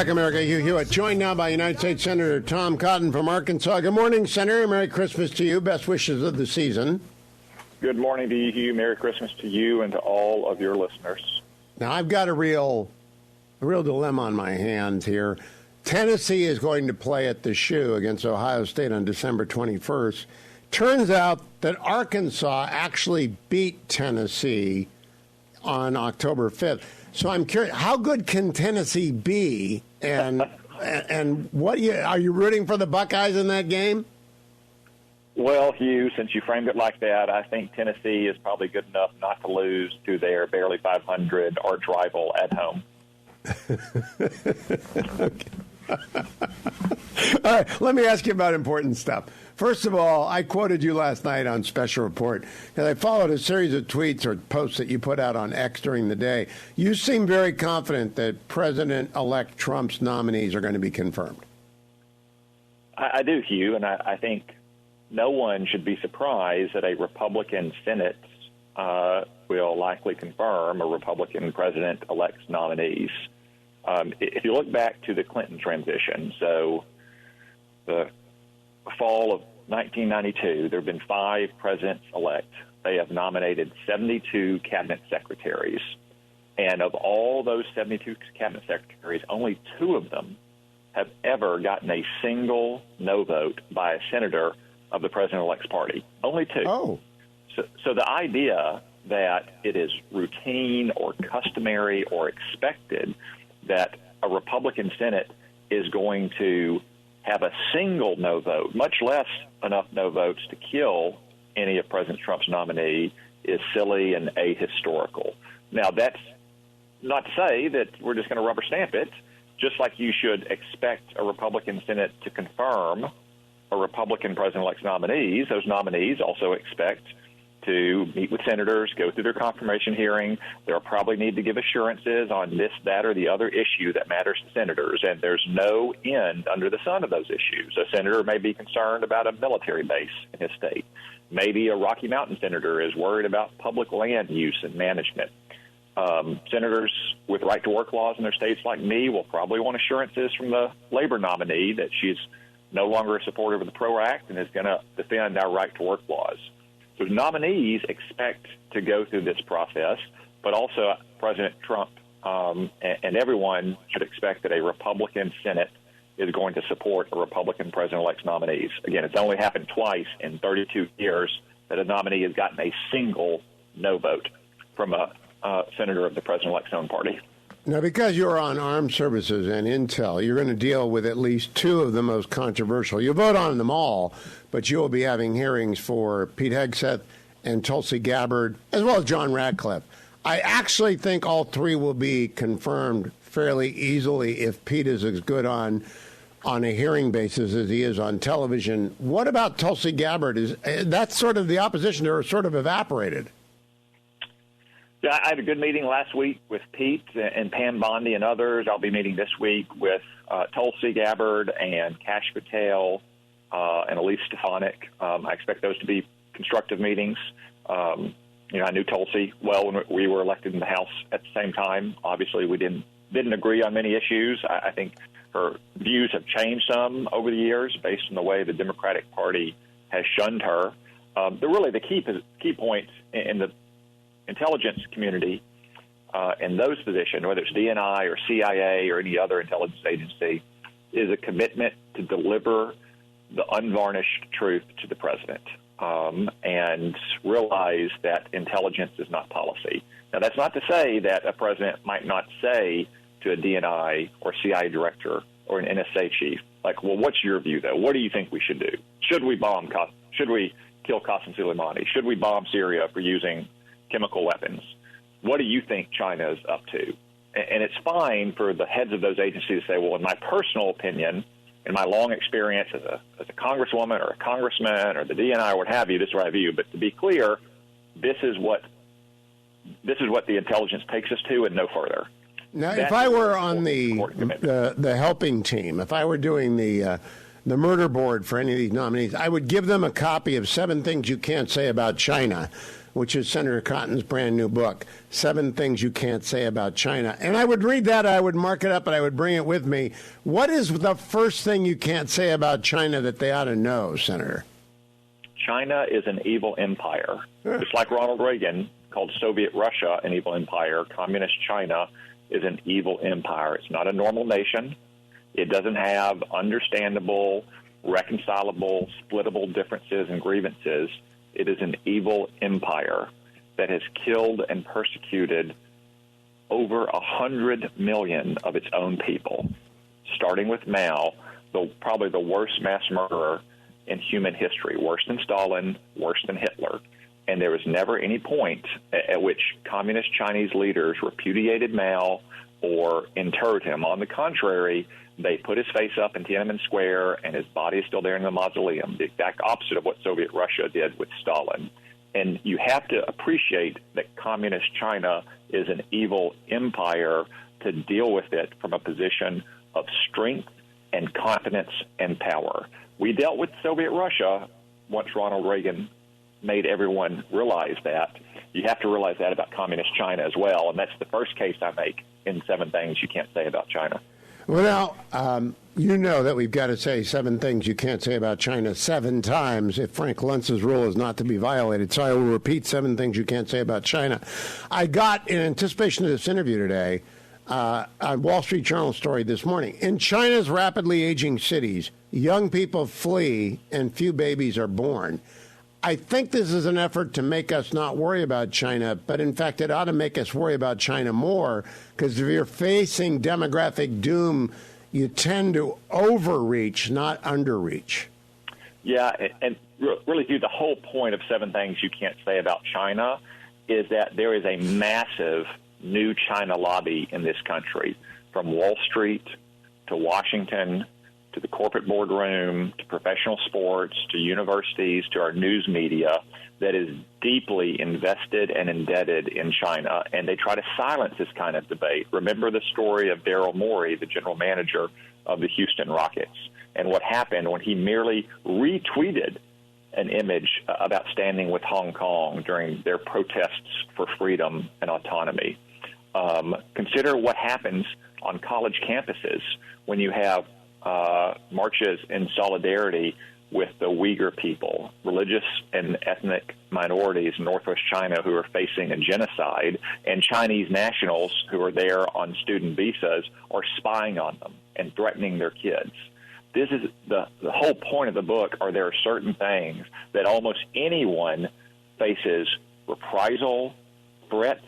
back, America. Hugh Hewitt, joined now by United States Senator Tom Cotton from Arkansas. Good morning, Senator. Merry Christmas to you. Best wishes of the season. Good morning to you, Hugh. Merry Christmas to you and to all of your listeners. Now, I've got a real dilemma on my hands here. Tennessee is going to play at the Shoe against Ohio State on December 21st. Turns out that Arkansas actually beat Tennessee on October 5th. So I'm curious, how good can Tennessee be? And what are you rooting for the Buckeyes in that game? Well, Hugh, since you framed it like that, I think Tennessee is probably good enough not to lose to their barely 500 arch rival at home. Okay. All right, let me ask you about important stuff. First of all, I quoted you last night on Special Report, and I followed a series of tweets or posts that you put out on X during the day. You seem very confident that President-elect Trump's nominees are going to be confirmed. I do, Hugh, and I think no one should be surprised that a Republican Senate will likely confirm a Republican president-elect's nominees. If you look back to the Clinton transition, so the fall of 1992, there have been 5 presidents-elect. They have nominated 72 cabinet secretaries. And of all those 72 cabinet secretaries, only 2 of them have ever gotten a single no vote by a senator of the president-elect's party. Only 2. Oh. So the idea that it is routine or customary or expected that a Republican Senate is going to have a single no vote, much less enough no votes to kill any of President Trump's nominee, is silly and ahistorical. Now, that's not to say that we're just going to rubber stamp it, just like you should expect a Republican Senate to confirm a Republican president-elect's nominees. Those nominees also expect to meet with senators, go through their confirmation hearing. They'll probably need to give assurances on this, that, or the other issue that matters to senators, and there's no end under the sun of those issues. A senator may be concerned about a military base in his state. Maybe a Rocky Mountain senator is worried about public land use and management. Senators with right-to-work laws in their states like me will probably want assurances from the labor nominee that she's no longer a supporter of the PRO Act and is going to defend our right-to-work laws. So nominees expect to go through this process, but also President Trump and everyone should expect that a Republican Senate is going to support a Republican president-elect's nominees. Again, it's only happened twice in 32 years that a nominee has gotten a single no vote from a senator of the president-elect's own party. Now, because you're on armed services and intel, you're going to deal with at least 2 of the most controversial. You'll vote on them all, but you'll be having hearings for Pete Hegseth and Tulsi Gabbard, as well as John Radcliffe. I actually think all 3 will be confirmed fairly easily if Pete is as good on a hearing basis as he is on television. What about Tulsi Gabbard? That's sort of the opposition to her sort of evaporated. Yeah, I had a good meeting last week with Pete and Pam Bondi and others. I'll be meeting this week with Tulsi Gabbard and Kash Patel and Elise Stefanik. I expect those to be constructive meetings. I knew Tulsi well when we were elected in the House at the same time. Obviously, we didn't agree on many issues. I think her views have changed some over the years based on the way the Democratic Party has shunned her. The key point in the intelligence community in those positions, whether it's DNI or CIA or any other intelligence agency, is a commitment to deliver the unvarnished truth to the president and realize that intelligence is not policy. Now, that's not to say that a president might not say to a DNI or CIA director or an NSA chief, like, well, what's your view, though? What do you think we should do? Should we kill Qasem Soleimani? Should we bomb Syria for using chemical weapons? What do you think China is up to? And it's fine for the heads of those agencies to say, well, in my personal opinion, in my long experience as a congresswoman or a congressman or the DNI or what have you, this is what I view. But to be clear, this is what the intelligence takes us to and no further. Now, if I were on the helping team, if I were doing the murder board for any of these nominees, I would give them a copy of 7 Things You Can't Say About China which is Senator Cotton's brand new book, 7 Things You Can't Say About China. And I would read that, I would mark it up, and I would bring it with me. What is the first thing you can't say about China that they ought to know, Senator? China is an evil empire. Just like Ronald Reagan called Soviet Russia an evil empire, Communist China is an evil empire. It's not a normal nation. It doesn't have understandable, reconcilable, splittable differences and grievances. It is an evil empire that has killed and persecuted over 100 million of its own people, starting with Mao, probably the worst mass murderer in human history, worse than Stalin, worse than Hitler. And there was never any point at which communist Chinese leaders repudiated Mao or interred him. On the contrary, they put his face up in Tiananmen Square, and his body is still there in the mausoleum, the exact opposite of what Soviet Russia did with Stalin. And you have to appreciate that communist China is an evil empire to deal with it from a position of strength and confidence and power. We dealt with Soviet Russia once Ronald Reagan made everyone realize that. You have to realize that about communist China as well, and that's the first case I make in 7 Things You Can't Say About China. Well, now, you know that we've got to say 7 things you can't say about China 7 times if Frank Luntz's rule is not to be violated. So I will repeat 7 things you can't say about China. I got, in anticipation of this interview today, a Wall Street Journal story this morning. In China's rapidly aging cities, young people flee and few babies are born. I think this is an effort to make us not worry about China, but in fact, it ought to make us worry about China more, because if you're facing demographic doom, you tend to overreach, not underreach. Yeah, and really, Hugh, the whole point of 7 Things You Can't Say About China is that there is a massive new China lobby in this country, from Wall Street to Washington to the corporate boardroom, to professional sports, to universities, to our news media, that is deeply invested and indebted in China, and they try to silence this kind of debate. Remember the story of Daryl Morey, the general manager of the Houston Rockets, and what happened when he merely retweeted an image about standing with Hong Kong during their protests for freedom and autonomy. Consider what happens on college campuses when you have marches in solidarity with the Uyghur people, religious and ethnic minorities in northwest China who are facing a genocide, and Chinese nationals who are there on student visas are spying on them and threatening their kids. This is the whole point of the book. There are certain things that almost anyone faces reprisal, threats,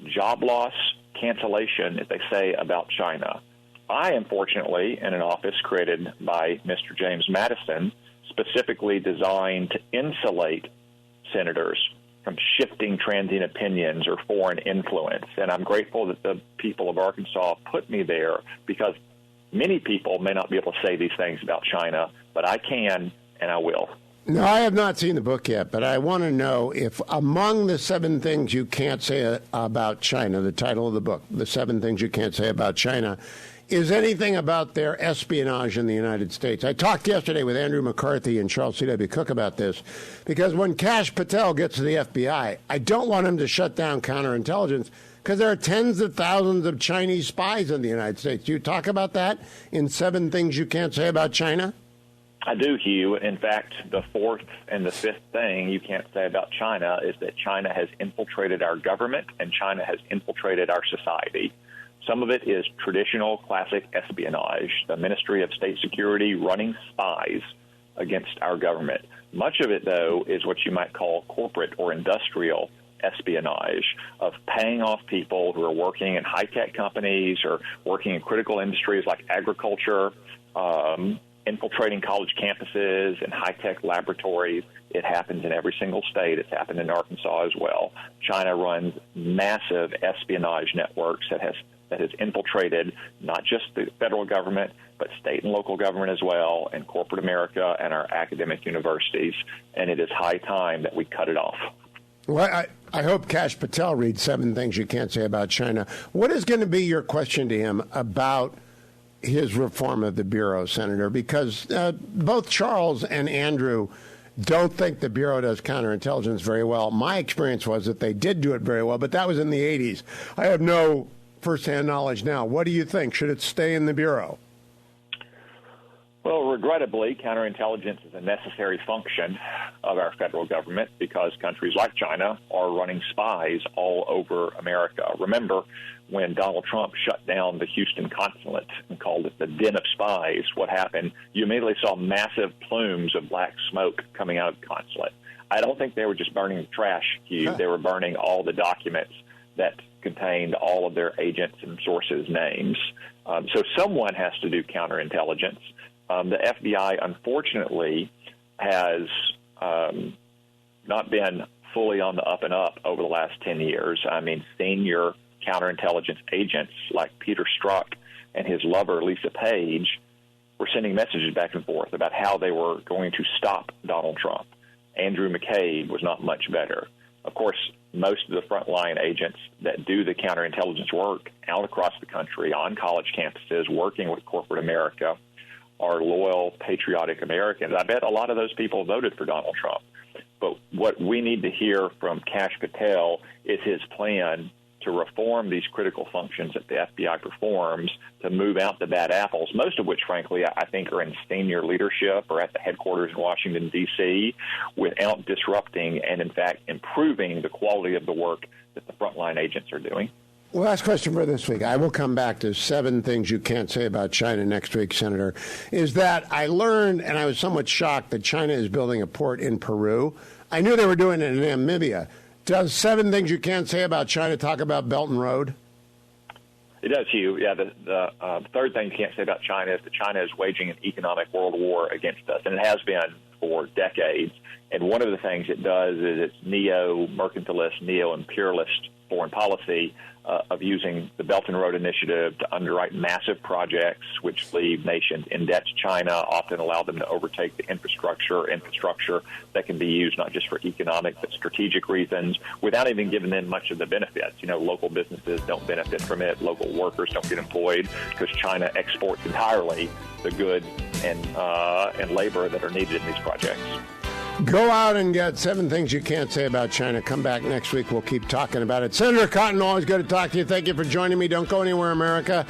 job loss, cancellation, if they say about China. I am fortunately in an office created by Mr. James Madison, specifically designed to insulate senators from shifting transient opinions or foreign influence. And I'm grateful that the people of Arkansas put me there, because many people may not be able to say these things about China, but I can and I will. No, I have not seen the book yet, but I want to know if among the 7 things you can't say about China, the title of the book, the 7 things you can't say about China, is anything about their espionage in the United States. I talked yesterday with Andrew McCarthy and Charles C.W. Cook about this, because when Kash Patel gets to the FBI, I don't want him to shut down counterintelligence, because there are tens of thousands of Chinese spies in the United States. Do you talk about that in 7 things you can't say about China? I do, Hugh. In fact, the 4th and the 5th thing you can't say about China is that China has infiltrated our government and China has infiltrated our society. Some of it is traditional, classic espionage, the Ministry of State Security running spies against our government. Much of it, though, is what you might call corporate or industrial espionage, of paying off people who are working in high-tech companies or working in critical industries like agriculture, infiltrating college campuses and high-tech laboratories. It happens in every single state. It's happened in Arkansas as well. China runs massive espionage networks that has infiltrated not just the federal government, but state and local government as well, and corporate America and our academic universities. And it is high time that we cut it off. Well, I hope Kash Patel reads 7 things you can't say about China. What is going to be your question to him about his reform of the Bureau, Senator? Because both Charles and Andrew don't think the Bureau does counterintelligence very well. My experience was that they did do it very well, but that was in the 80s. I have no firsthand knowledge now. What do you think? Should it stay in the Bureau? Well, regrettably, counterintelligence is a necessary function of our federal government because countries like China are running spies all over America. Remember when Donald Trump shut down the Houston consulate and called it the den of spies, what happened? You immediately saw massive plumes of black smoke coming out of the consulate. I don't think they were just burning the trash, Hugh. They were burning all the documents that contained all of their agents and sources' names. So someone has to do counterintelligence. The FBI, unfortunately, has not been fully on the up and up over the last 10 years. I mean, senior counterintelligence agents like Peter Strzok and his lover, Lisa Page, were sending messages back and forth about how they were going to stop Donald Trump. Andrew McCabe was not much better. Of course, most of the frontline agents that do the counterintelligence work out across the country on college campuses working with corporate America are loyal, patriotic Americans. I bet a lot of those people voted for Donald Trump. But what we need to hear from Kash Patel is his plan to reform these critical functions that the FBI performs, to move out the bad apples, most of which, frankly, I think are in senior leadership or at the headquarters in Washington, D.C., without disrupting and, in fact, improving the quality of the work that the frontline agents are doing. Last question for this week. I will come back to 7 things you can't say about China next week, Senator. Is that I learned, and I was somewhat shocked, that China is building a port in Peru. I knew they were doing it in Namibia. Does 7 things you can't say about China talk about Belt and Road? It does, Hugh. Yeah, the third thing you can't say about China is that China is waging an economic world war against us, and it has been for decades. And one of the things it does is its neo-mercantilist, neo-imperialist foreign policy of using the Belt and Road Initiative to underwrite massive projects which leave nations in debt to China, often allow them to overtake the infrastructure that can be used not just for economic but strategic reasons, without even giving them much of the benefits. You know, local businesses don't benefit from it. Local workers don't get employed because China exports entirely the goods and labor that are needed in these projects. Go out and get 7 things you can't say about China. Come back next week. We'll keep talking about it. Senator Cotton, always good to talk to you. Thank you for joining me. Don't go anywhere, America.